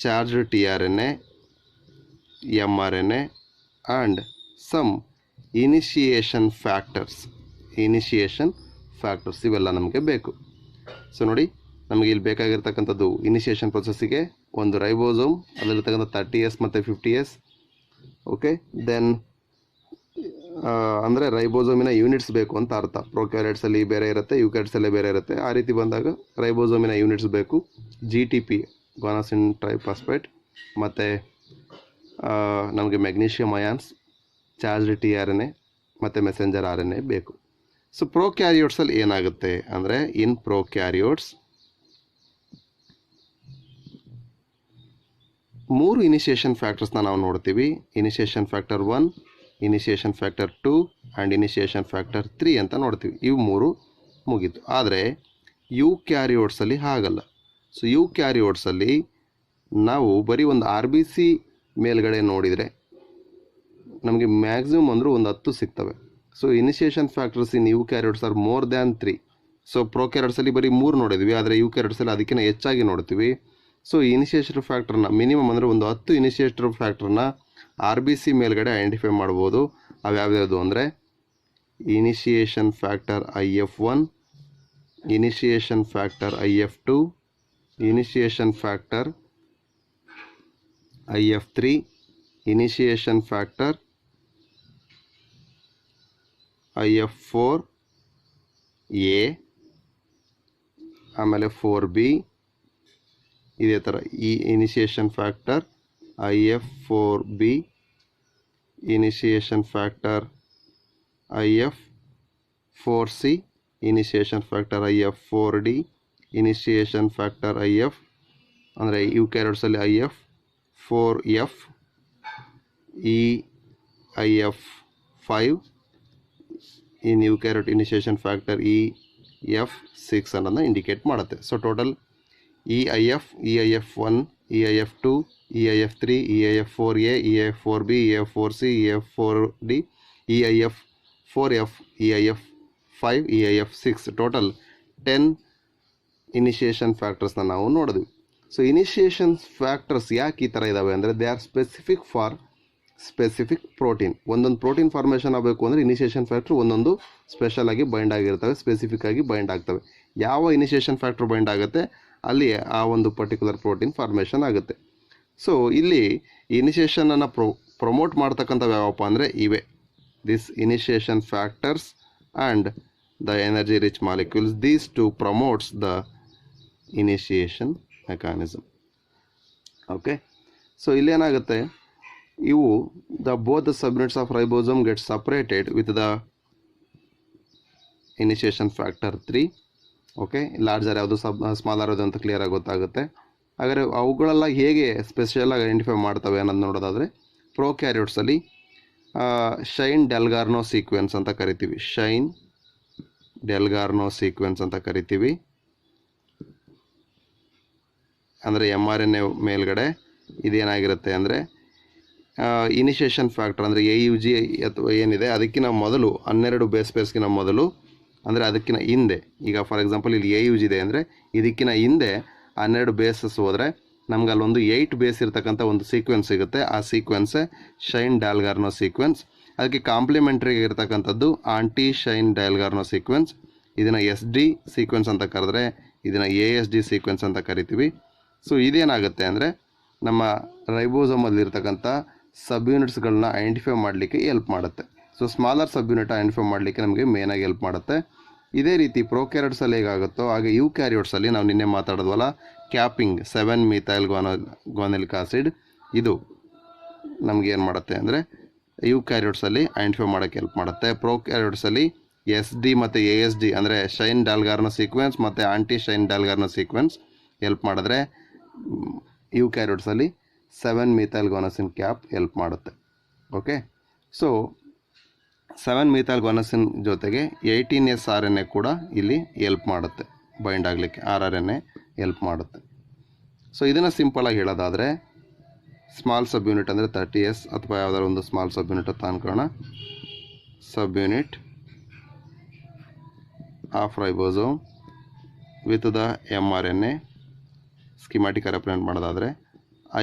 charged tRNA, mRNA and some initiation factors ಇವೆಲ್ಲ ನಮಗೆ ಬೇಕು. ಸೊ ನೋಡಿ, ನಮಗೆ ಇಲ್ಲಿ ಬೇಕಾಗಿರ್ತಕ್ಕಂಥದ್ದು ಇನಿಷಿಯೇಷನ್ ಪ್ರೊಸೆಸ್ಸಿಗೆ ಒಂದು ರೈಬೋಸೋಮ್, ಅದರಲ್ಲಿರ್ತಕ್ಕಂಥ 30s ಮತ್ತು 50s. ಓಕೆ, ದೆನ್ ಅಂದರೆ ರೈಬೋಸೋಮಿನ ಯೂನಿಟ್ಸ್ ಬೇಕು ಅಂತ ಅರ್ಥ. ಪ್ರೊಕ್ಯಾರಿಯೋಟ್ಸಲ್ಲಿ ಬೇರೆ ಇರುತ್ತೆ, ಯುಕ್ಯಾರಿಯೋಟ್ಸಲ್ಲೇ ಬೇರೆ ಇರುತ್ತೆ. ಆ ರೀತಿ ಬಂದಾಗ ರೈಬೋಸೋಮಿನ ಯೂನಿಟ್ಸ್ ಬೇಕು. GTP ಗ್ವಾನಸಿನ್ ಟ್ರೈಫಾಸ್ಫೇಟ್ ಮತ್ತು ನಮಗೆ ಮೆಗ್ನೀಷಿಯಮ್ ಅಯಾನ್ಸ್, ಚಾರ್ಜ್ಡ್ tRNA ಮತ್ತು ಮೆಸೆಂಜರ್ RNA ಬೇಕು. ಸೊ ಪ್ರೊಕ್ಯಾರಿಯೋಟ್ಸಲ್ಲಿ ಏನಾಗುತ್ತೆ ಅಂದರೆ, ಇನ್ ಪ್ರೊಕ್ಯಾರಿಯೋಟ್ಸ್ 3 ಇನಿಷಿಯೇಷನ್ ಫ್ಯಾಕ್ಟರ್ಸ್ನ ನಾವು ನೋಡ್ತೀವಿ. Initiation factor 1, initiation factor 2 and initiation factor 3 ಅಂತ ನೋಡ್ತೀವಿ. ಇವು 3 ಮುಗೀತು. ಆದರೆ ಯುಕ್ಯಾರಿಯೋಟ್ಸಲ್ಲಿ ಹಾಗಲ್ಲ. ಸೊ ಯುಕ್ಯಾರಿಯೋಟ್ಸಲ್ಲಿ ನಾವು ಬರೀ ಒಂದು RBC ಮೇಲ್ಗಡೆ ನೋಡಿದರೆ ನಮಗೆ ಮ್ಯಾಕ್ಸಿಮಮ್ ಅಂದರೂ ಒಂದು 10 ಸಿಗ್ತವೆ. So initiation factors in eukaryotes are more than 3. So ಪ್ರೊಕ್ಯಾರಿಯೋಟ್ಸಲ್ಲಿ ಬರೀ 3 ನೋಡಿದ್ವಿ, ಆದರೆ ಯುಕ್ಯಾರಿಯೋಟ್ಸಲ್ಲಿ ಅದಕ್ಕಿಂತ ಹೆಚ್ಚಾಗಿ ನೋಡ್ತೀವಿ. ಸೊ ಇನಿಷಿಯೇಟರ್ ಫ್ಯಾಕ್ಟರ್ನ ಮಿನಿಮಮ್ ಅಂದರೆ ಒಂದು 10 ಇನಿಷಿಯೇಟರ್ ಫ್ಯಾಕ್ಟರ್ನ RBC ಮೇಲ್ಗಡೆ ಐಡೆಂಟಿಫೈ ಮಾಡ್ಬೋದು. ಅವ್ಯಾವ್ಯಾವುದು ಅಂದರೆ initiation factor IF1, initiation factor IF2, initiation factor IF3, initiation factor IF4A, ಆಮೇಲೆ 4B, ಇದೇ ಥರ ಈ initiation factor IF4B, initiation factor IF4C, initiation factor IF4D, initiation factor IF ಅಂದರೆ ಯುಕ್ಯಾರಿಯೋಟ್ಸಲ್ಲಿ IF4F, IF5, ಇನ್ ಯುಕ್ಯಾರಿಯೋಟ್ ಇನಿಷಿಯೇಷನ್ ಫ್ಯಾಕ್ಟರ್ EF6 ಅನ್ನೋದನ್ನ ಇಂಡಿಕೇಟ್ ಮಾಡುತ್ತೆ. So total EIF, EIF1, EIF2, EIF3, EIF4A, EIF4B, EIF4C, EIF4D, EIF4F, EIF5, EIF6 total 10 initiation ಫ್ಯಾಕ್ಟರ್ಸ್ನ ನಾವು ನೋಡಿದ್ವಿ. ಸೊ ಇನಿಷಿಯೇಷನ್ ಫ್ಯಾಕ್ಟರ್ಸ್ ಯಾಕೆ ಈ ಥರ ಇದ್ದಾವೆ ಅಂದರೆ, they are specific for specific protein. ಒಂದೊಂದು ಪ್ರೋಟೀನ್ ಫಾರ್ಮೇಷನ್ ಆಗಬೇಕು ಅಂದರೆ ಇನಿಷಿಯೇಷನ್ ಫ್ಯಾಕ್ಟರ್ ಒಂದೊಂದು ಸ್ಪೆಷಲ್ ಆಗಿ ಬೈಂಡ್ ಆಗಿರ್ತವೆ, ಸ್ಪೆಸಿಫಿಕ್ ಆಗಿ ಬೈಂಡ್ ಆಗ್ತವೆ. ಯಾವ ಇನಿಷಿಯೇಷನ್ ಫ್ಯಾಕ್ಟರ್ ಬೈಂಡ್ ಆಗುತ್ತೆ ಅಲ್ಲಿ ಆ ಒಂದು ಪರ್ಟಿಕ್ಯುಲರ್ ಪ್ರೋಟೀನ್ ಫಾರ್ಮೇಷನ್ ಆಗುತ್ತೆ. ಸೊ ಇಲ್ಲಿ ಇನಿಷಿಯೇಷನನ್ನು ಪ್ರಮೋಟ್ ಮಾಡ್ತಕ್ಕಂಥವು ಯಾವಪ್ಪ ಅಂದರೆ ಇವೆ, this initiation factors and the energy rich molecules, these two promotes the initiation mechanism. Okay, so ಇಲ್ಲೇನಾಗುತ್ತೆ, ಇವು both the subunits of ribosome get separated with the initiation factor 3. Okay, larger ಯಾವುದು ಸ್ಮಾಲರ್ ಯಾವುದು ಅಂತ ಕ್ಲಿಯರ್ ಆಗಿ ಗೊತ್ತಾಗುತ್ತೆ. ಹಾಗಾದರೆ ಅವುಗಳೆಲ್ಲ ಹೇಗೆ ಸ್ಪೆಷಲಾಗಿ ಐಡೆಂಟಿಫೈ ಮಾಡ್ತವೆ ಅನ್ನೋದು ನೋಡೋದಾದರೆ, ಪ್ರೊಕ್ಯಾರಿಯೋಟ್ಸಲ್ಲಿ ಶೈನ್ ಡೆಲ್ಗಾರ್ನೋ ಸೀಕ್ವೆನ್ಸ್ ಅಂತ ಕರಿತೀವಿ. ಶೈನ್ ಡೆಲ್ಗಾರ್ನೋ ಸೀಕ್ವೆನ್ಸ್ ಅಂತ ಕರಿತೀವಿ. ಅಂದರೆ mRNA ಮೇಲ್ಗಡೆ ಇದೇನಾಗಿರುತ್ತೆ ಅಂದರೆ ಇನಿಷಿಯೇಷನ್ ಫ್ಯಾಕ್ಟರ್ ಅಂದರೆ AUG ಅಥವಾ ಏನಿದೆ ಅದಕ್ಕಿಂತ ಮೊದಲು 12 ಬೇಸ್ ಪೇರ್ಸ್ಗಿನ ಮೊದಲು, ಅಂದರೆ ಅದಕ್ಕಿಂತ ಹಿಂದೆ, ಈಗ ಫಾರ್ ಎಕ್ಸಾಂಪಲ್ ಇಲ್ಲಿ AUG ಇದೆ ಅಂದರೆ ಇದಕ್ಕಿಂತ ಹಿಂದೆ 12 ಬೇಸಸ್ ಹೋದರೆ ನಮ್ಗೆ ಅಲ್ಲೊಂದು 8 ಬೇಸ್ ಇರ್ತಕ್ಕಂಥ ಒಂದು ಸೀಕ್ವೆನ್ಸ್ ಸಿಗುತ್ತೆ. ಆ ಸೀಕ್ವೆನ್ಸೇ ಶೈನ್ ಡೆಲ್ಗಾರ್ನೋ ಸೀಕ್ವೆನ್ಸ್. ಅದಕ್ಕೆ ಕಾಂಪ್ಲಿಮೆಂಟ್ರಿ ಇರ್ತಕ್ಕಂಥದ್ದು ಆಂಟಿ ಶೈನ್ ಡೆಲ್ಗಾರ್ನೋ ಸೀಕ್ವೆನ್ಸ್. ಇದನ್ನು SD ಸೀಕ್ವೆನ್ಸ್ ಅಂತ ಕರೆದ್ರೆ ಇದನ್ನು ASD ಸೀಕ್ವೆನ್ಸ್ ಅಂತ ಕರಿತೀವಿ. ಸೊ ಇದೇನಾಗುತ್ತೆ ಅಂದರೆ ನಮ್ಮ ರೈಬೋಸೋಮಲ್ಲಿರ್ತಕ್ಕಂಥ ಸಬ್ ಯೂನಿಟ್ಸ್ಗಳನ್ನ ಐಡೆಂಟಿಫೈ ಮಾಡಲಿಕ್ಕೆ ಹೆಲ್ಪ್ ಮಾಡುತ್ತೆ. So smaller sub unit identify ಮಾಡಲಿಕ್ಕೆ ನಮಗೆ ಮೇನಾಗಿ ಹೆಲ್ಪ್ ಮಾಡುತ್ತೆ. ಇದೇ ರೀತಿ ಪ್ರೊಕ್ಯಾರಿಯೋಟ್ಸಲ್ಲಿ ಹೇಗಾಗುತ್ತೋ ಹಾಗೆ ಯುಕ್ಯಾರಿಯೋಟ್ಸಲ್ಲಿ ನಾವು ನಿನ್ನೆ ಮಾತಾಡೋದ್ವಲ್ಲ, ಕ್ಯಾಪಿಂಗ್ 7-ಮಿಥೈಲ್ ಗ್ವಾನಿಲಿಕ್ ಆಸಿಡ್, ಇದು ನಮಗೇನು ಮಾಡುತ್ತೆ ಅಂದರೆ ಯುಕ್ಯಾರಿಯೋಟ್ಸಲ್ಲಿ ಐಡೆಂಟಿಫೈ ಮಾಡೋಕ್ಕೆ ಹೆಲ್ಪ್ ಮಾಡುತ್ತೆ. ಪ್ರೊಕ್ಯಾರಿಯೋಟ್ಸಲ್ಲಿ SD ಮತ್ತು ASD ಅಂದರೆ ಶೈನ್ ಡೆಲ್ಗಾರ್ನೋ ಸೀಕ್ವೆನ್ಸ್ ಮತ್ತು ಆಂಟಿ ಶೈನ್ ಡೆಲ್ಗಾರ್ನೋ ಸೀಕ್ವೆನ್ಸ್ ಹೆಲ್ಪ್ ಮಾಡಿದ್ರೆ ಯುಕ್ಯಾರಿಯೋಟ್ಸಲ್ಲಿ 7-ಮಿಥೈಲ್ ಗ್ವಾನಸಿನ್ ಕ್ಯಾಪ್ ಹೆಲ್ಪ್ ಮಾಡುತ್ತೆ. ಓಕೆ, ಸೊ 7-ಮಿಥೈಲ್ ಗ್ವಾನಸಿನ್ ಜೊತೆಗೆ 18S RNA ಕೂಡ ಇಲ್ಲಿ ಹೆಲ್ಪ್ ಮಾಡುತ್ತೆ ಬೈಂಡ್ ಆಗಲಿಕ್ಕೆ. RNA ಹೆಲ್ಪ್ ಮಾಡುತ್ತೆ. ಸೊ ಇದನ್ನು ಸಿಂಪಲಾಗಿ ಹೇಳೋದಾದರೆ ಸ್ಮಾಲ್ ಸಬ್ ಯೂನಿಟ್ ಅಂದರೆ 30S ಅಥವಾ ಯಾವುದಾದ್ರು ಒಂದು ಸ್ಮಾಲ್ ಸಬ್ ಯೂನಿಟ್ ಅಂತ ಅನ್ಕೊಳ್ಳೋಣ. Sub unit of ribosome with the mRNA schematic represent ಮಾಡೋದಾದರೆ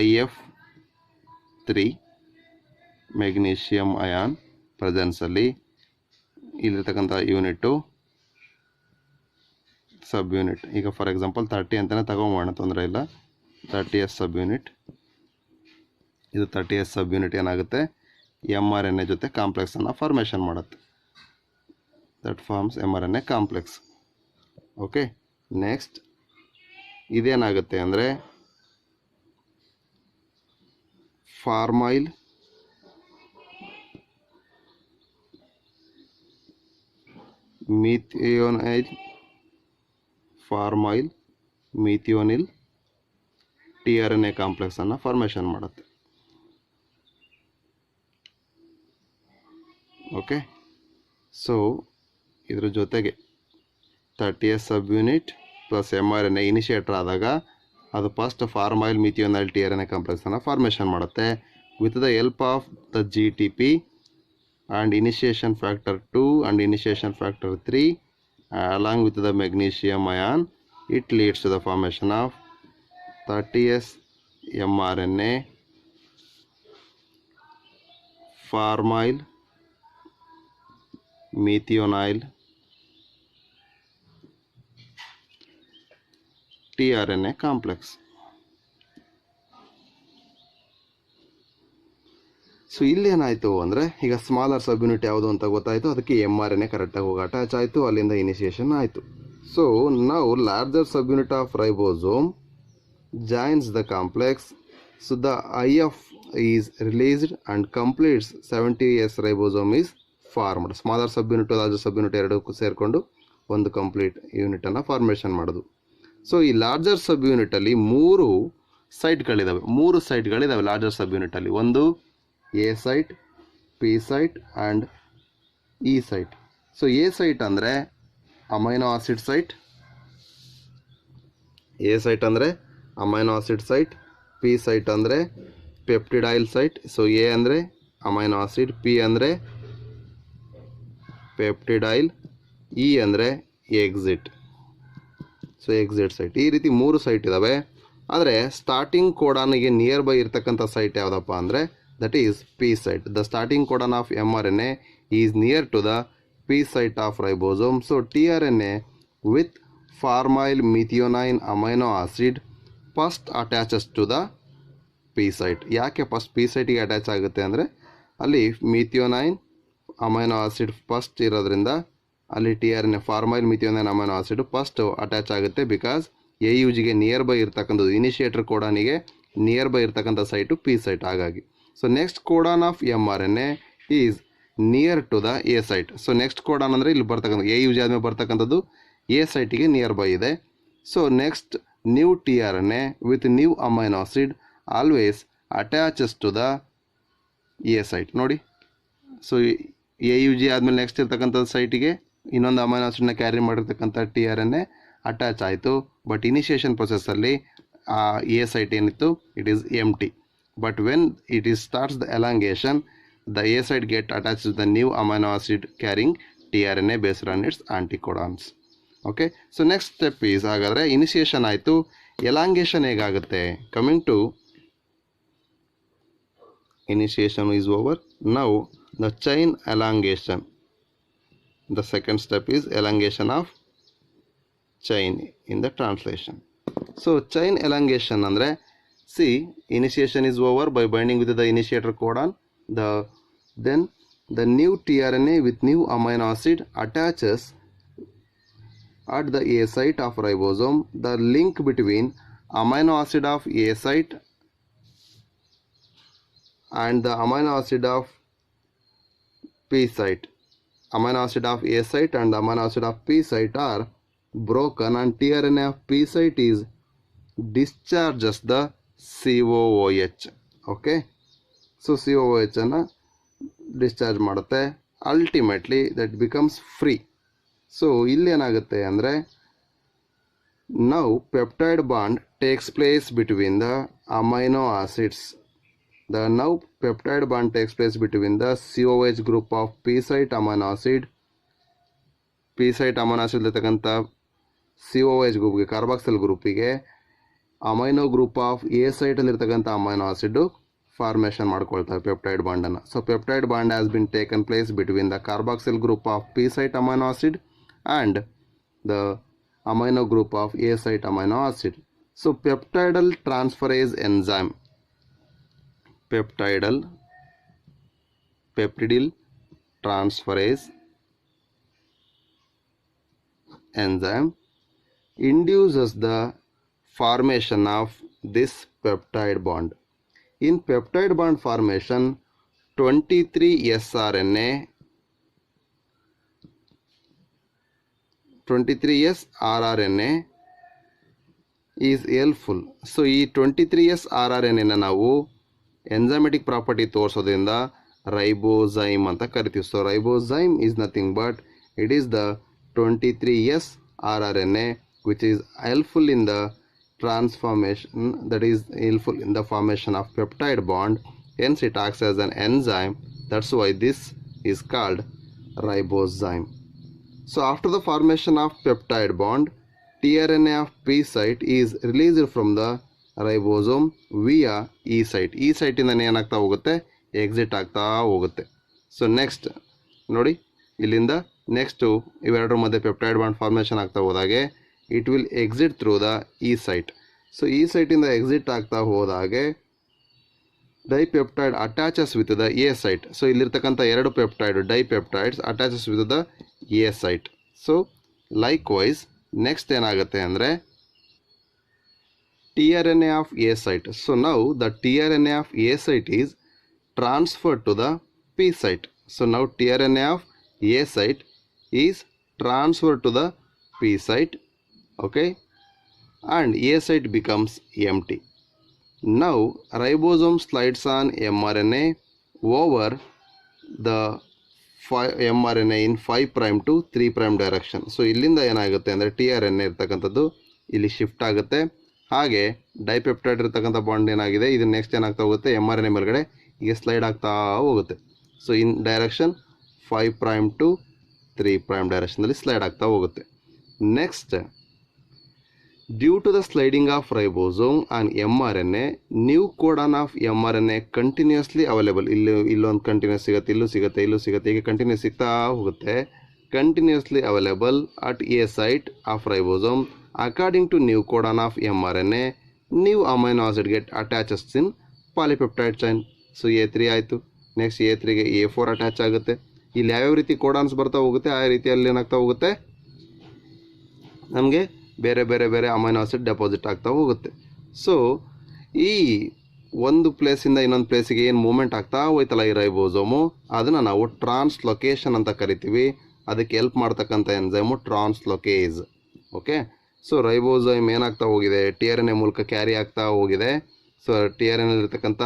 IF3 ಮೆಗ್ನೀಷಿಯಮ್ ಅಯಾನ್ ಪ್ರೆಸೆನ್ಸಲ್ಲಿ ಇಲ್ಲಿರ್ತಕ್ಕಂಥ ಯೂನಿಟ್ಟು ಸಬ್ ಯೂನಿಟ್. ಈಗ ಫಾರ್ ಎಕ್ಸಾಂಪಲ್ 30 ಅಂತಲೇ ತಗೊಂಬೋಣ, ತೊಂದರೆ ಇಲ್ಲ. 30S ಸಬ್ ಯೂನಿಟ್, ಇದು 30S ಸಬ್ ಯೂನಿಟ್ ಏನಾಗುತ್ತೆ, mRNA ಜೊತೆ ಕಾಂಪ್ಲೆಕ್ಸನ್ನು ಫಾರ್ಮೇಷನ್ ಮಾಡುತ್ತೆ. That forms mRNA complex. Okay, next ಇದೇನಾಗುತ್ತೆ ಅಂದರೆ ಫಾರ್ಮೈಲ್ ಮಿಥಿಯೋನಿಲ್ tRNA ಕಾಂಪ್ಲೆಕ್ಸನ್ನು ಫಾರ್ಮೇಷನ್ ಮಾಡುತ್ತೆ. ಓಕೆ, ಸೊ ಇದ್ರ ಜೊತೆಗೆ 30S sub unit plus mRNA initiator ಆದಾಗ ಅದು ಫಸ್ಟ್ ಫಾರ್ಮೈಲ್ ಮಿಥಿಯೋನೈಲ್ tRNA ಕಾಂಪ್ಲೆಕ್ಸನ್ನು ಫಾರ್ಮೇಷನ್ ಮಾಡುತ್ತೆ with the help of the GTP and initiation factor 2 and initiation factor 3 along with the magnesium ion. It leads to the formation of 30S mRNA formyl methionine tRNA complex. So ಇಲ್ಲೇನಾಯಿತು ಅಂದರೆ ಈಗ ಸ್ಮಾಲರ್ ಸಬ್ ಯೂನಿಟ್ ಯಾವುದು ಅಂತ ಗೊತ್ತಾಯಿತು, ಅದಕ್ಕೆ mRNA ಕರೆಕ್ಟಾಗಿ ಹೋಗಿ ಅಟ್ಯಾಚ್ ಆಯಿತು, ಅಲ್ಲಿಂದ ಇನಿಷಿಯೇಷನ್ ಆಯಿತು. ಸೊ ನಾವು larger sub unit of ribosome joins the complex, so the IF is released and completes 70S ribosome is formed. Smaller sub unit larger sub unit ಎರಡಕ್ಕೂ ಸೇರಿಕೊಂಡು ಒಂದು ಕಂಪ್ಲೀಟ್ ಯೂನಿಟನ್ನು ಫಾರ್ಮೇಷನ್ ಮಾಡೋದು. ಸೊ ಈ ಲಾರ್ಜರ್ ಸಬ್ ಯೂನಿಟಲ್ಲಿ 3 ಸೈಟ್ಗಳಿದ್ದಾವೆ ಲಾರ್ಜರ್ ಸಬ್ ಯೂನಿಟಲ್ಲಿ. ಒಂದು A site, P site and E site. So A site ಅಂದರೆ amino acid site, A site ಅಂದರೆ amino acid site, P site ಅಂದರೆ ಪೆಪ್ಟಿಡೈಲ್ ಸೈಟ್. ಸೊ A ಅಂದರೆ ಅಮೈನೋ ಆಸಿಡ್, P ಅಂದರೆ ಪೆಪ್ಟಿಡೈಲ್, E ಅಂದರೆ ಎಕ್ಸಿಟ್. So exit site. ಈ ರೀತಿ 3 ಸೈಟ್ ಇದ್ದಾವೆ. ಆದರೆ ಸ್ಟಾರ್ಟಿಂಗ್ ಕೋಡಾನಿಗೆ ನಿಯರ್ ಬೈ ಇರ್ತಕ್ಕಂಥ ಸೈಟ್ ಯಾವುದಪ್ಪ ಅಂದರೆ that is P site. The starting codon of mRNA is near to the P site of ribosome. So tRNA with formyl methionine amino acid first attaches to the P site. ಯಾಕೆ ಫಸ್ಟ್ P ಸೈಟಿಗೆ ಅಟ್ಯಾಚ್ ಆಗುತ್ತೆ ಅಂದರೆ ಅಲ್ಲಿ ಮಿಥಿಯೋನೈನ್ ಅಮೈನೋ ಆಸಿಡ್ ಫಸ್ಟ್ ಇರೋದ್ರಿಂದ ಅಲ್ಲಿ tRNA formyl methionine amino acid first attach ಆಗುತ್ತೆ. ಬಿಕಾಸ್ AUGಗೆ ನಿಯರ್ ಬೈ ಇರ್ತಕ್ಕಂಥದ್ದು ಇನಿಷಿಯೇಟರ್ ಕೋಡಾನಿಗೆ ನಿಯರ್ ಬೈ ಇರ್ತಕ್ಕಂಥ ಸೈಟು P ಸೈಟ್. ಹಾಗಾಗಿ so next codon of mRNA is near to the A site. So next codon ಅಂದರೆ ಇಲ್ಲಿ ಬರ್ತಕ್ಕಂಥ AUG ಆದಮೇಲೆ ಬರ್ತಕ್ಕಂಥದ್ದು A ಸೈಟಿಗೆ ನಿಯರ್ ಬೈ ಇದೆ. So next new tRNA with new amino acid always attaches to the A site. ನೋಡಿ, ಸೊ AUG ಆದಮೇಲೆ ನೆಕ್ಸ್ಟ್ ಇರ್ತಕ್ಕಂಥದ್ದು ಸೈಟಿಗೆ ಇನ್ನೊಂದು ಅಮೈನೋ ಆಸಿಡ್ನ ಕ್ಯಾರಿ ಮಾಡಿರ್ತಕ್ಕಂಥ tRNA ಅಟ್ಯಾಚ್ ಆಯಿತು. ಬಟ್ ಇನಿಷಿಯೇಷನ್ ಪ್ರೊಸೆಸ್ಸಲ್ಲಿ ಆ A ಸೈಟ್ ಏನಿತ್ತು it is empty. But when it is starts the elongation, the A site get attached to the new amino acid carrying tRNA based on its anticodons. Okay, so next step is ಹಾಗಾದರೆ ಇನಿಷಿಯೇಷನ್ ಆಯಿತು, ಎಲಾಂಗೇಷನ್ ಹೇಗಾಗುತ್ತೆ? Coming to initiation is over. Now the chain elongation. The second step is elongation of chain in the translation. So chain elongation ಅಂದರೆ see, initiation is over by binding with the initiator codon. Then the new tRNA with new amino acid attaches at the A site of ribosome. The link between amino acid of A site and the amino acid of P site. Amino acid of A site and the amino acid of P site are broken, and tRNA of P site is discharges the COOH. Okay, so COOH ಅನ್ನು ಡಿಸ್ಚಾರ್ಜ್ ಮಾಡುತ್ತೆ. Ultimately that becomes free. So ಇಲ್ಲೇನಾಗುತ್ತೆ ಅಂದರೆ now peptide bond takes place between the amino acids. The now peptide bond takes place between the COH group of P site amino acid. P site amino acid ಇರತಕ್ಕಂಥ COH ಗ್ರೂಪ್ಗೆ ಕಾರ್ಬಾಕ್ಸಿಲ್ ಗ್ರೂಪಿಗೆ amino group of A site ಅಲ್ಲಿರ್ತಕ್ಕಂಥ ಅಮೈನೋ ಆಸಿಡ್ ಫಾರ್ಮೇಷನ್ ಮಾಡ್ಕೊಳ್ತಾರೆ ಪೆಪ್ಟೈಡ್ ಬಾಂಡನ್ನು. So peptide bond has been taken place between the carboxyl group of P site amino acid and the amino group of A site amino acid. So peptidal transferase enzyme, peptidal peptidyl transferase enzyme induces the formation of this peptide bond. In peptide bond formation, 23 sRNA 23s rRNA is helpful. So ಈ 23s rRNA ನಾವು ಎಂಜೈಮೆಟಿಕ್ ಪ್ರಾಪರ್ಟಿ ತೋರಿಸೋದ್ರಿಂದ ರೈಬೋಸೈಮ್ ಅಂತ ಕರಿತೀವಿ. So ribozyme is nothing but it is the 23s rRNA which is helpful in the transformation, that is helpful in the formation of peptide bond. Hence it acts as an enzyme. That's why this is called ribozyme. So after the formation of peptide bond, tRNA of P site is released from the ribosome via E site. E site ಇಂದ ಏನಾಗ್ತಾ ಹೋಗುತ್ತೆ, ಎಕ್ಸಿಟ್ ಆಗ್ತಾ ಹೋಗುತ್ತೆ. ಸೊ ನೆಕ್ಸ್ಟ್ ನೋಡಿ, ಇಲ್ಲಿಂದ ನೆಕ್ಸ್ಟು ಇವೆರಡರ ಮಧ್ಯೆ ಪೆಪ್ಟೈಡ್ ಬಾಂಡ್ ಫಾರ್ಮೇಷನ್ ಆಗ್ತಾ ಹೋದಾಗೆ it will exit through the E site. So ಈ ಸೈಟಿಂದ ಎಕ್ಸಿಟ್ ಆಗ್ತಾ ಹೋದಾಗೆ dipeptide attaches with the A site. So ಇಲ್ಲಿರ್ತಕ್ಕಂಥ ಎರಡು peptide dipeptides attaches with the A site. So likewise next ಏನಾಗುತ್ತೆ ಅಂದರೆ tRNA of A site. So now the tRNA of A site is transferred to the P site. So now tRNA of A site is transferred to the P site, okay, and A site becomes empty. Now ribosome slides on mRNA over the mRNA in 5' to 3' direction. So ಇಲ್ಲಿಂದ ಏನಾಗುತ್ತೆ ಅಂದರೆ tRNA ಇರ್ತಕ್ಕಂಥದ್ದು ಇಲ್ಲಿ ಶಿಫ್ಟ್ ಆಗುತ್ತೆ. ಹಾಗೆ ಡೈಪೆಪ್ಟೈಡ್ ಇರ್ತಕ್ಕಂಥ ಬಾಂಡ್ ಏನಾಗಿದೆ ಇದು ನೆಕ್ಸ್ಟ್ ಏನಾಗ್ತಾ ಹೋಗುತ್ತೆ, mRNA ಮೇಲ್ಗಡೆ ಈಗ ಸ್ಲೈಡ್ ಆಗ್ತಾ ಹೋಗುತ್ತೆ. ಸೊ ಇನ್ ಡೈರೆಕ್ಷನ್ 5' to 3' ಡೈರೆಕ್ಷನಲ್ಲಿ ಸ್ಲೈಡ್ ಆಗ್ತಾ ಹೋಗುತ್ತೆ. Next due to the sliding of ribosome on mRNA, new codon of mRNA continuously available. ಇಲ್ಲೊಂದು ಕಂಟಿನ್ಯೂಸ್ ಸಿಗುತ್ತೆ, ಇಲ್ಲೂ ಸಿಗುತ್ತೆ, ಇಲ್ಲೂ ಸಿಗುತ್ತೆ, ಈಗ ಕಂಟಿನ್ಯೂಸ್ ಸಿಗ್ತಾ ಹೋಗುತ್ತೆ. Continuously available at A site of ribosome. According to new codon of mRNA, new amino acid get attaches in polypeptide chain. So A3 ಆಯಿತು, ನೆಕ್ಸ್ಟ್ A3ಗೆ A4 ಅಟ್ಯಾಚ್ ಆಗುತ್ತೆ. ಇಲ್ಲಿ ಯಾವ್ಯಾವ ರೀತಿ ಕೋಡಾನ್ಸ್ ಬರ್ತಾ ಹೋಗುತ್ತೆ ಆ ರೀತಿಯಲ್ಲಿ ಏನಾಗ್ತಾ ಹೋಗುತ್ತೆ, ನಮಗೆ ಬೇರೆ ಬೇರೆ ಬೇರೆ ಅಮೈನೋ ಆಸಿಡ್ ಡೆಪಾಸಿಟ್ ಆಗ್ತಾ ಹೋಗುತ್ತೆ. ಸೊ ಈ ಒಂದು ಪ್ಲೇಸಿಂದ ಇನ್ನೊಂದು ಪ್ಲೇಸಿಗೆ ಏನು ಮೂವ್ಮೆಂಟ್ ಆಗ್ತಾ ಹೋಯ್ತಲ್ಲ ಈ ರೈಬೋಸೋಮು, ಅದನ್ನು ನಾವು ಟ್ರಾನ್ಸ್ಲೊಕೇಶನ್ ಅಂತ ಕರಿತೀವಿ. ಅದಕ್ಕೆ ಹೆಲ್ಪ್ ಮಾಡ್ತಕ್ಕಂಥ enzyme translocase. Okay, so ribozyme ಏನಾಗ್ತಾ ಹೋಗಿದೆ, tRNA ಮೂಲಕ ಕ್ಯಾರಿ ಆಗ್ತಾ ಹೋಗಿದೆ. ಸೊ tRNA ಇರ್ತಕ್ಕಂಥ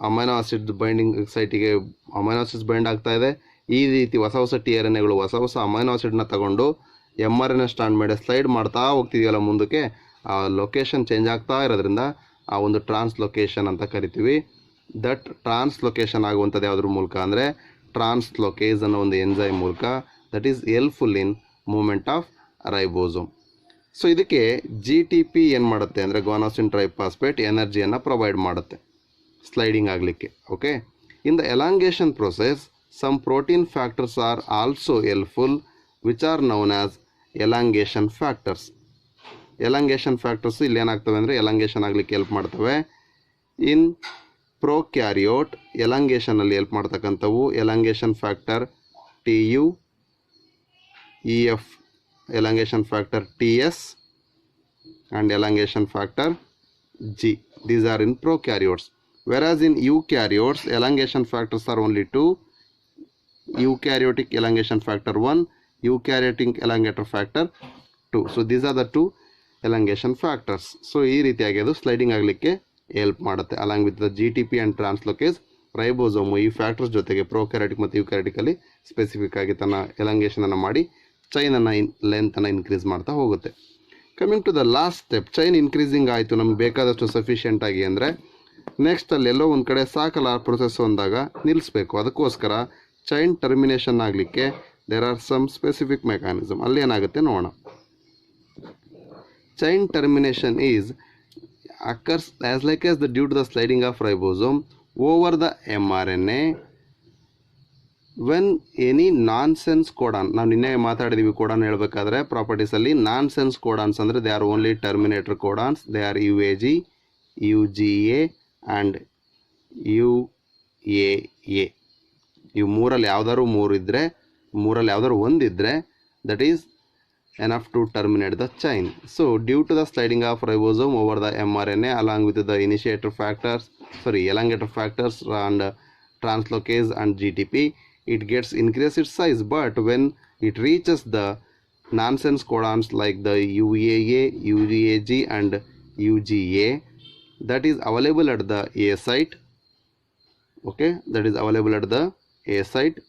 ಅಮೈನೋ ಆಸಿಡ್ ಬೈಂಡಿಂಗ್ ಸೈಟಿಗೆ ಅಮೈನೋ ಆಸಿಡ್ಸ್ ಬೈಂಡ್ ಆಗ್ತಾ ಇದೆ. ಈ ರೀತಿ ಹೊಸ ಹೊಸ tRNAಗಳು ಹೊಸ ಹೊಸ ಅಮೈನೋ ಆಸಿಡ್ನ ತಗೊಂಡು mRNA ಸ್ಟ್ಯಾಂಡ್ ಮೇಲೆ ಸ್ಲೈಡ್ ಮಾಡ್ತಾ ಹೋಗ್ತಿದೆಯಲ್ಲ ಮುಂದಕ್ಕೆ, ಆ ಲೊಕೇಶನ್ ಚೇಂಜ್ ಆಗ್ತಾ ಇರೋದ್ರಿಂದ ಆ ಒಂದು ಟ್ರಾನ್ಸ್ಲೊಕೇಶನ್ ಅಂತ ಕರಿತೀವಿ. ದಟ್ ಟ್ರಾನ್ಸ್ಲೊಕೇಶನ್ ಆಗುವಂಥದ್ದು ಯಾವುದ್ರ ಮೂಲಕ ಅಂದರೆ ಟ್ರಾನ್ಸ್ಲೊಕೇಸ್ ಅನ್ನೋ ಒಂದು ಎನ್ಸೈಮ್ ಮೂಲಕ. That is helpful in movement of ribosome. So ಇದಕ್ಕೆ GTP ಏನು ಮಾಡುತ್ತೆ ಅಂದರೆ ಗ್ವಾನೋಸಿನ್ ಟ್ರೈಫಾಸ್ಫೇಟ್ ಎನರ್ಜಿಯನ್ನು ಪ್ರೊವೈಡ್ ಮಾಡುತ್ತೆ ಸ್ಲೈಡಿಂಗ್ ಆಗಲಿಕ್ಕೆ. Okay, in the elongation process some protein factors are also helpful which are known as elongation factors. Elongation factors ಇಲ್ಲಿ ಏನಾಗ್ತವೆ ಅಂದರೆ ಎಲಾಂಗೇಷನ್ ಆಗಲಿಕ್ಕೆ ಹೆಲ್ಪ್ ಮಾಡ್ತವೆ. ಇನ್ ಪ್ರೊಕ್ಯಾರಿಯೋಟ್ ಎಲಾಂಗೇಷನಲ್ಲಿ ಹೆಲ್ಪ್ ಮಾಡ್ತಕ್ಕಂಥವು elongation factor TU-EF, elongation factor TS and elongation factor G. These are in prokaryotes. Whereas in eukaryotes, elongation factors are only two: eukaryotic elongation factor 1, eukaryotic elongator factor 2. So these are the two elongation factors. So ಈ ರೀತಿಯಾಗಿ ಅದು ಸ್ಲೈಡಿಂಗ್ ಆಗಲಿಕ್ಕೆ ಹೆಲ್ಪ್ ಮಾಡುತ್ತೆ. Along with the GTP and translocase, ribosome ಈ ಫ್ಯಾಕ್ಟರ್ಸ್ ಜೊತೆಗೆ ಪ್ರೊಕ್ಯಾರಿಯೋಟಿಕ್ ಮತ್ತು ಯೂಕ್ಯಾರಿಯೋಟಿಕಲ್ಲಿ ಸ್ಪೆಸಿಫಿಕ್ ಆಗಿ ತನ್ನ ಎಲಾಂಗೇಷನನ್ನು ಮಾಡಿ ಚೈನನ್ನು ಲೆಂತನ್ನು ಇನ್ಕ್ರೀಸ್ ಮಾಡ್ತಾ ಹೋಗುತ್ತೆ. Coming to the last step, chain increasing ಆಯಿತು ನಮ್ಗೆ ಬೇಕಾದಷ್ಟು ಸಫಿಷಿಯೆಂಟಾಗಿ ಅಂದರೆ ನೆಕ್ಸ್ಟ್ ಅಲ್ಲೆಲ್ಲೋ ಒಂದು ಕಡೆ ಸಾಕಲ್ಲ ಪ್ರೊಸೆಸ್ ಅಂದಾಗ ನಿಲ್ಲಿಸಬೇಕು. ಅದಕ್ಕೋಸ್ಕರ ಚೈನ್ ಟರ್ಮಿನೇಷನ್ ಆಗಲಿಕ್ಕೆ there are some specific mechanism. ಅಲ್ಲಿ ಏನಾಗುತ್ತೆ ನೋಡೋಣ. Chain termination is occurs as like as the due to the sliding of ribosome over the mRNA when any nonsense codon. ನಾವು ನಿನ್ನೆ ಮಾತಾಡಿದ್ದೀವಿ ಕೋಡಾನ್ ಹೇಳಬೇಕಾದ್ರೆ ಪ್ರಾಪರ್ಟೀಸಲ್ಲಿ. ನಾನ್ ಸೆನ್ಸ್ ಕೋಡಾನ್ಸ್ ಅಂದರೆ they are only terminator codons. They are UAG, UGA and UAA. ಇವು ಮೂರಲ್ಲಿ ಯಾವ್ದಾದ್ರು ಮೂರಲ್ಲಿ ಯಾವ್ದಾದ್ರು ಒಂದಿದ್ರೆ that is enough to terminate the chain. So due to the sliding of ribosome over the mRNA along with the elongator factors and translocase and GTP, it gets increased its size, but when it reaches the nonsense codons like the UAA, UGAG and UGA that is available at the A site, okay, that is available at the A site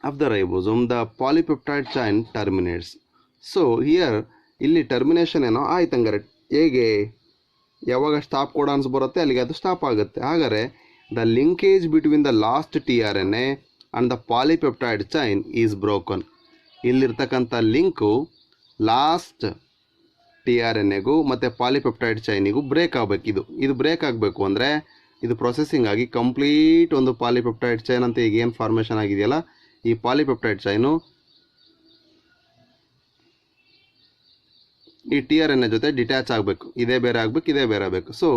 of the ribosome, the polypeptide chain terminates. So here ಇಲ್ಲಿ ಟರ್ಮಿನೇಷನ್ ಏನೋ ಆಯ್ತಂಗಾರೆ ಹೇಗೆ ಯಾವಾಗ ಸ್ಟಾಪ್ ಕೋಡಾನ್ಸ್ ಬರುತ್ತೆ ಅಲ್ಲಿಗೆ ಅದು ಸ್ಟಾಪ್ ಆಗುತ್ತೆ. ಹಾಗಾದರೆ the linkage between the last tRNA and the polypeptide chain is broken. ಇಲ್ಲಿರ್ತಕ್ಕಂಥ ಲಿಂಕು ಲಾಸ್ಟ್ tRNAಗೂ ಮತ್ತು ಪಾಲಿಪೆಪ್ಟೈಡ್ ಚೈನಿಗೂ ಬ್ರೇಕ್ ಆಗಬೇಕು. ಇದು ಬ್ರೇಕ್ ಆಗಬೇಕು ಅಂದರೆ ಇದು ಪ್ರೊಸೆಸಿಂಗ್ ಆಗಿ ಕಂಪ್ಲೀಟ್ ಒಂದು ಪಾಲಿಪೆಪ್ಟೈಡ್ ಚೈನ್ ಅಂತ ಈಗ ಏನು ಫಾರ್ಮೇಷನ್ ಆಗಿದೆಯಲ್ಲ, ಈ ಪಾಲಿಪೆಪ್ಟೈಡ್ ಚೈನು ಈ tRNA ಜೊತೆ ಡಿಟ್ಯಾಚ್ ಆಗಬೇಕು. ಇದೇ ಬೇರೆ ಆಗಬೇಕು. So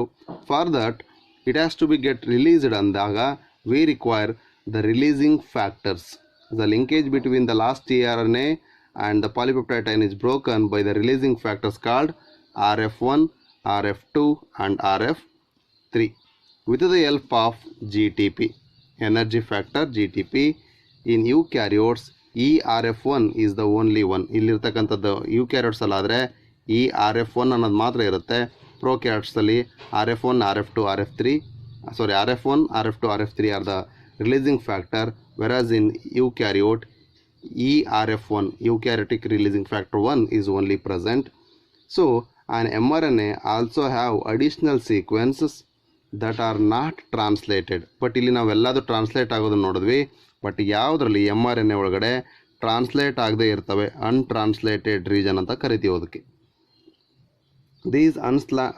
for that it has to be get released ಅಂದಾಗ we require the releasing factors. The linkage between the last tRNA and the polypeptide chain is broken by the releasing factors called RF1, RF2 and RF3 with the help of GTP, energy factor GTP. In eukaryotes ERF1 is the only one. ಇಲ್ಲಿರ್ತಕ್ಕಂಥದ್ದು ಯೂಕ್ಯಾರಿಯೋಟ್ಸ್ ಅಲ್ಲಾದರೆ ERF1 ಅನ್ನೋದು ಮಾತ್ರ ಇರುತ್ತೆ. ಪ್ರೋಕ್ಯಾರಿಯೋಟ್ಸಲ್ಲಿ RF1, RF2, RF3 are the releasing factor, whereas in eukaryote ERF1, eukaryotic releasing factor 1 is only present. So an mRNA also have additional sequences that are not translated. But ಇಲ್ಲಿ ನಾವೆಲ್ಲದು ಟ್ರಾನ್ಸ್ಲೇಟ್ ಆಗೋದನ್ನು ನೋಡಿದ್ವಿ. ಬಟ್ ಯಾವುದರಲ್ಲಿ mRNA ಒಳಗಡೆ ಟ್ರಾನ್ಸ್ಲೇಟ್ ಆಗದೆ ಇರ್ತವೆ, ಅನ್ಟ್ರಾನ್ಸ್ಲೇಟೆಡ್ ರೀಜನ್ ಅಂತ ಕರಿತೀವಿ ಅದಕ್ಕೆ. These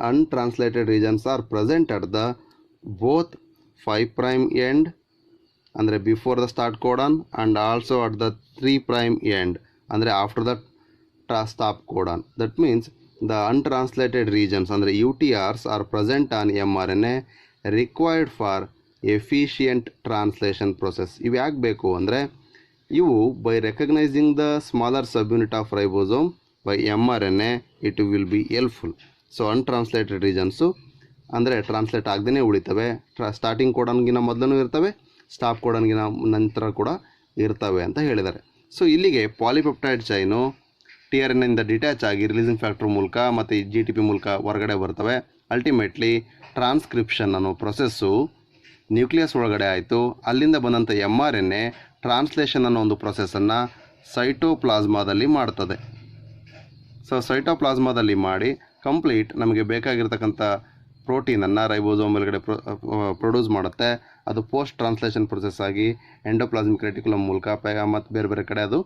untranslated regions are present at the both 5' end ಅಂದರೆ before the start codon and also at the 3' end ಅಂದರೆ after the stop codon. That means the untranslated regions ಅಂದರೆ UTRs are present on mRNA required for efficient translation process. ಇವು ಯಾಕೆ ಬೇಕು ಅಂದರೆ ಇವು by recognising the smaller subunit of ribosome by mRNA it will be helpful. So untranslated regions ಅಂದರೆ ಟ್ರಾನ್ಸ್ಲೇಟ್ ಆಗದೇ ಉಳಿತವೆ. ಸ್ಟಾರ್ಟಿಂಗ್ ಕೋಡನ್ಗಿನ ಮೊದಲೂ ಇರ್ತವೆ, ಸ್ಟಾಪ್ ಕೋಡನ್ಗಿನ ನಂತರ ಕೂಡ ಇರ್ತವೆ ಅಂತ ಹೇಳಿದ್ದಾರೆ. ಸೊ ಇಲ್ಲಿಗೆ ಪಾಲಿಪೆಪ್ಟೈಡ್ ಚೈನು tRNA ಇಂದ ಡಿಟ್ಯಾಚ್ ಆಗಿ ರಿಲೀಸಿಂಗ್ ಫ್ಯಾಕ್ಟರ್ ಮೂಲಕ ಮತ್ತು GTP ಮೂಲಕ ಹೊರಗಡೆ ಬರ್ತವೆ. ಅಲ್ಟಿಮೇಟ್ಲಿ ಟ್ರಾನ್ಸ್ಕ್ರಿಪ್ಷನ್ ಅನ್ನೋ ಪ್ರೊಸೆಸ್ಸು ನ್ಯೂಕ್ಲಿಯಸ್ ಒಳಗಡೆ ಆಯಿತು. ಅಲ್ಲಿಂದ ಬಂದಂಥ mRNA ಟ್ರಾನ್ಸ್ಲೇಷನ್ ಅನ್ನೋ ಒಂದು ಪ್ರೊಸೆಸನ್ನು ಸೈಟೋಪ್ಲಾಸ್ಮಾದಲ್ಲಿ ಮಾಡ್ತದೆ. ಸೊ ಸೈಟೋಪ್ಲಾಸ್ಮಾದಲ್ಲಿ ಮಾಡಿ ಕಂಪ್ಲೀಟ್ ನಮಗೆ ಬೇಕಾಗಿರ್ತಕ್ಕಂಥ ಪ್ರೋಟೀನನ್ನು ರೈಬೋಸೋಮ್ ಮೇಲ್ಗಡೆ ಪ್ರೊಡ್ಯೂಸ್ ಮಾಡುತ್ತೆ. ಅದು ಪೋಸ್ಟ್ ಟ್ರಾನ್ಸ್ಲೇಷನ್ ಪ್ರೊಸೆಸ್ ಆಗಿ ಎಂಡೋಪ್ಲಾಸ್ಮಿಕ್ ರೆಟಿಕ್ಯುಲಮ್ ಮೂಲಕ ಮತ್ತು ಬೇರೆ ಬೇರೆ ಕಡೆ ಅದು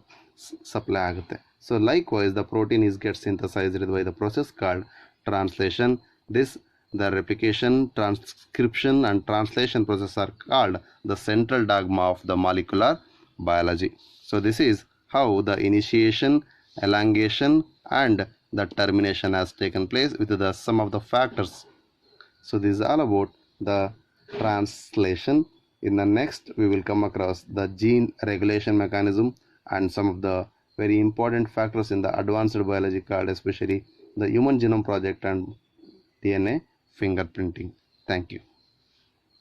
ಸಪ್ಲೈ ಆಗುತ್ತೆ. So likewise the protein is get synthesized by the process called translation. The replication, transcription and translation process are called the central dogma of the molecular biology. So this is how the initiation, elongation and the termination has taken place with the sum of the factors. So this is all about the translation. In the next we will come across the gene regulation mechanism and some of the very important factors in the advanced biology called especially the Human Genome Project and DNA fingerprinting. Thank you.